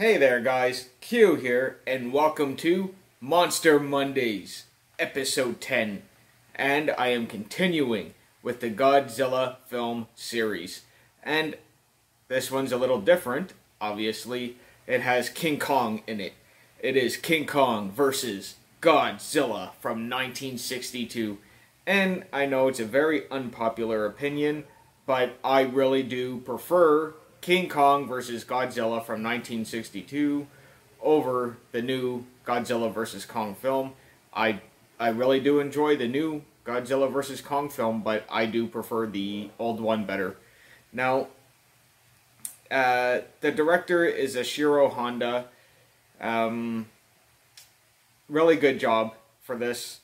Hey there guys, Q here, and welcome to Monster Mondays, episode 10. And I am continuing with the Godzilla film series. And this one's a little different, obviously. It has King Kong in it. It is King Kong versus Godzilla from 1962. And I know it's a very unpopular opinion, but I really do prefer King Kong vs. Godzilla from 1962 over the new Godzilla vs. Kong film. I really do enjoy the new Godzilla vs. Kong film, but I do prefer the old one better. Now, the director is Ishiro Honda. Really good job for this.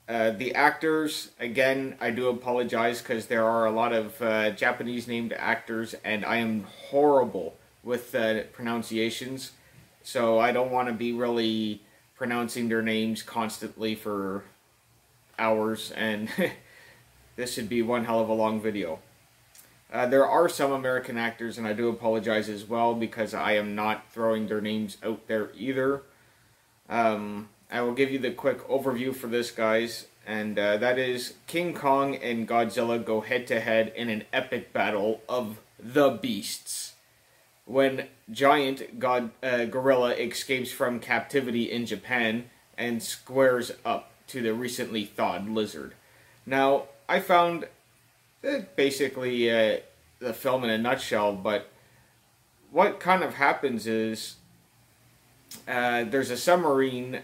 The actors, again, I do apologize because there are a lot of Japanese named actors and I am horrible with pronunciations. So I don't want to be really pronouncing their names constantly for hours, and this should be one hell of a long video. There are some American actors, and I do apologize as well because I am not throwing their names out there either. I will give you the quick overview for this, guys, and that is King Kong and Godzilla go head-to-head in an epic battle of the beasts. When giant gorilla escapes from captivity in Japan and squares up to the recently thawed lizard. Now, I found basically the film in a nutshell, but what kind of happens is there's a submarine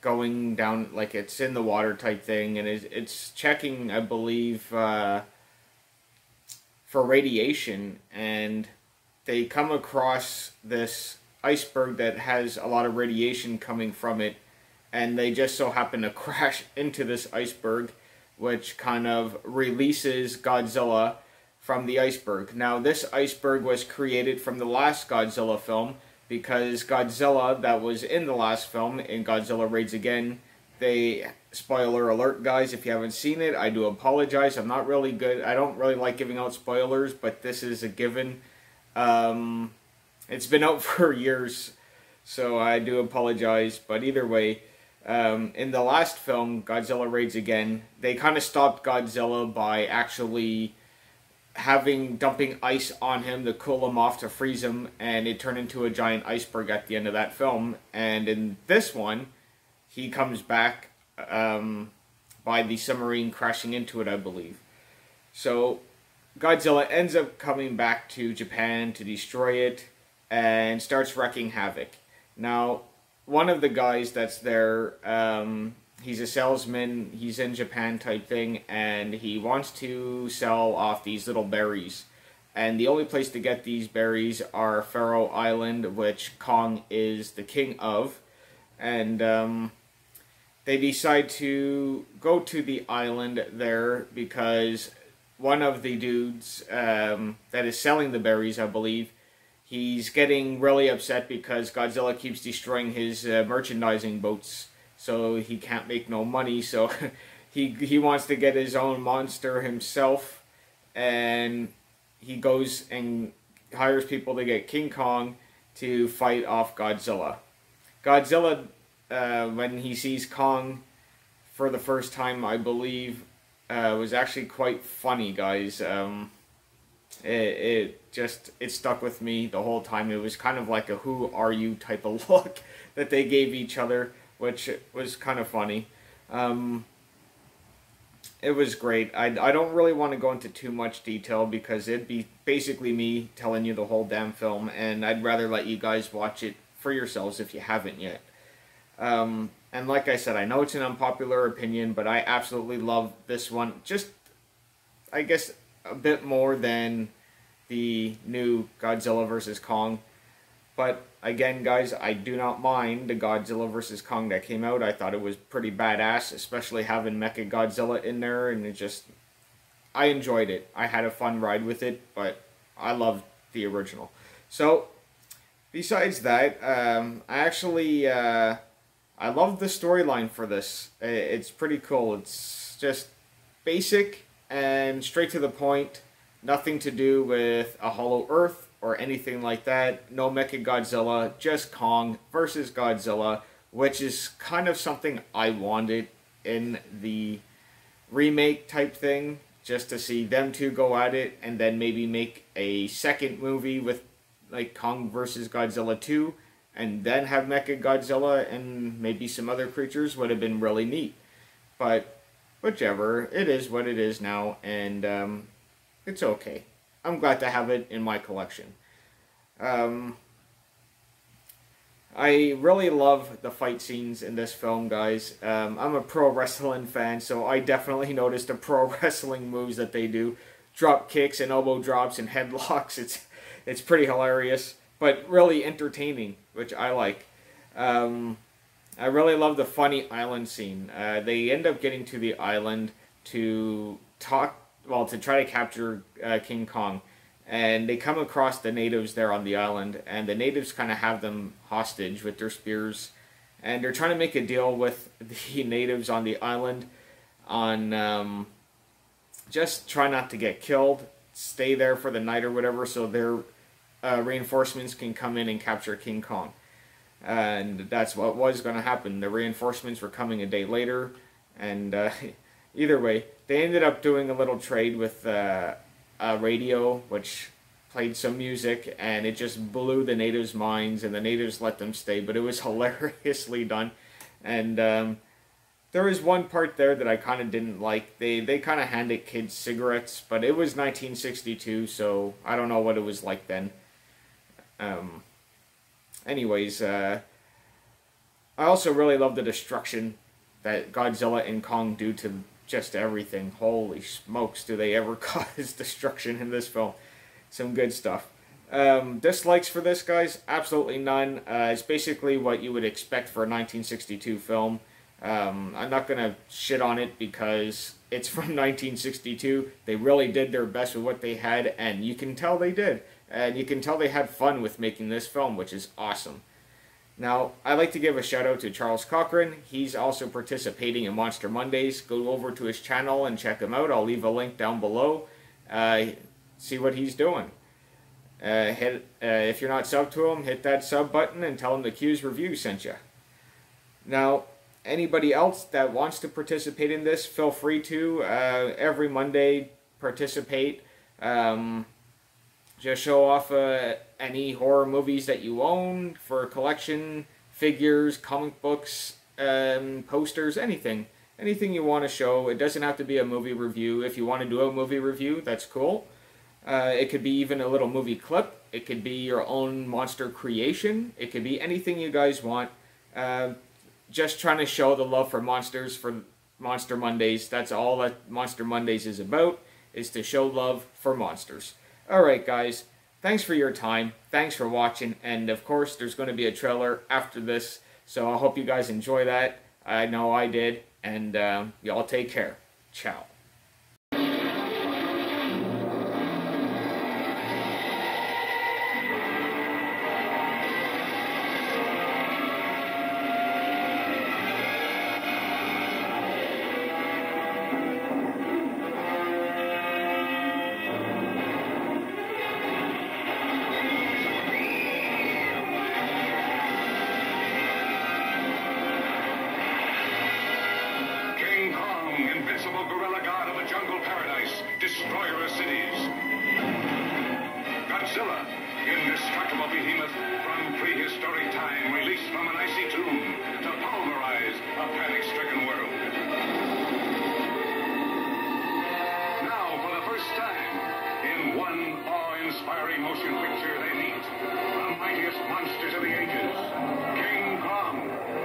going down, like it's in the water type thing, and it's checking, I believe, for radiation, and they come across this iceberg that has a lot of radiation coming from it, and they just so happen to crash into this iceberg, which kind of releases Godzilla from the iceberg. Now, this iceberg was created from the last Godzilla film, because Godzilla that was in the last film, in Godzilla Raids Again, spoiler alert guys, if you haven't seen it, I do apologize. I'm not really good, I don't really like giving out spoilers, but this is a given. It's been out for years, so I do apologize, but either way, in the last film, Godzilla Raids Again, they kind of stopped Godzilla by actually dumping ice on him to cool him off, to freeze him, and it turned into a giant iceberg at the end of that film. And in this one, he comes back by the submarine crashing into it, I believe. So Godzilla ends up coming back to Japan to destroy it and starts wreaking havoc. Now, one of the guys that's there, he's a salesman, he's in Japan type thing, and he wants to sell off these little berries. And the only place to get these berries are Faroe Island, which Kong is the king of. And they decide to go to the island there because one of the dudes that is selling the berries, I believe, he's getting really upset because Godzilla keeps destroying his merchandising boats, so he can't make no money. So he wants to get his own monster himself, and he goes and hires people to get King Kong to fight off Godzilla. Godzilla, when he sees Kong for the first time, I believe, was actually quite funny, guys. It stuck with me the whole time. It was kind of like a "who are you" type of look that they gave each other, which was kind of funny. It was great. I don't really want to go into too much detail because it'd be basically me telling you the whole damn film, and I'd rather let you guys watch it for yourselves if you haven't yet. And like I said, I know it's an unpopular opinion, but I absolutely love this one. Just, I guess, a bit more than the new Godzilla vs. Kong. But again, guys, I do not mind the Godzilla vs. Kong that came out. I thought it was pretty badass, especially having Mechagodzilla in there, and I enjoyed it. I had a fun ride with it, but I loved the original. So, besides that, I love the storyline for this. It's pretty cool. It's just basic and straight to the point. Nothing to do with a Hollow Earth or anything like that. No Mechagodzilla, just Kong versus Godzilla, which is kind of something I wanted in the remake type thing, just to see them two go at it, and then maybe make a second movie with like Kong versus Godzilla 2, and then have Mechagodzilla and maybe some other creatures. Would have been really neat. But whichever, it is what it is now, and it's okay. I'm glad to have it in my collection. I really love the fight scenes in this film, guys. I'm a pro wrestling fan, so I definitely noticed the pro wrestling moves that they do. Drop kicks and elbow drops and headlocks. It's pretty hilarious, but really entertaining, which I like. I really love the funny island scene. They end up getting to the island to try to capture King Kong. And they come across the natives there on the island, and the natives kind of have them hostage with their spears. And they're trying to make a deal with the natives on the island on just try not to get killed, stay there for the night or whatever, so their reinforcements can come in and capture King Kong. And that's what was going to happen. The reinforcements were coming a day later, and either way, they ended up doing a little trade with a radio, which played some music, and it just blew the natives' minds, and the natives let them stay, but it was hilariously done. And there was one part there that I kind of didn't like. They kind of handed kids cigarettes, but it was 1962, so I don't know what it was like then. Anyways, I also really love the destruction that Godzilla and Kong do to just everything. Holy smokes, do they ever cause destruction in this film. Some good stuff. Dislikes for this, guys? Absolutely none. It's basically what you would expect for a 1962 film. I'm not going to shit on it because it's from 1962. They really did their best with what they had, and you can tell they did. And you can tell they had fun with making this film, which is awesome. Now, I'd like to give a shout out to Charles Cochran. He's also participating in Monster Mondays. Go over to his channel and check him out. I'll leave a link down below. See what he's doing. If you're not subbed to him, hit that sub button and tell him the Q's Review sent you. Now, anybody else that wants to participate in this, feel free to. Every Monday, participate. Just show off any horror movies that you own for a collection, figures, comic books, posters, anything. Anything you want to show. It doesn't have to be a movie review. If you want to do a movie review, that's cool. It could be even a little movie clip. It could be your own monster creation. It could be anything you guys want. Just trying to show the love for monsters for Monster Mondays. That's all that Monster Mondays is about, is to show love for monsters. Alright guys, thanks for your time, thanks for watching, and of course there's going to be a trailer after this, so I hope you guys enjoy that. I know I did, and y'all take care. Ciao. Godzilla, indestructible behemoth from prehistoric time, released from an icy tomb to pulverize a panic-stricken world. Now, for the first time, in one awe-inspiring motion picture, they meet the mightiest monsters of the ages, King Kong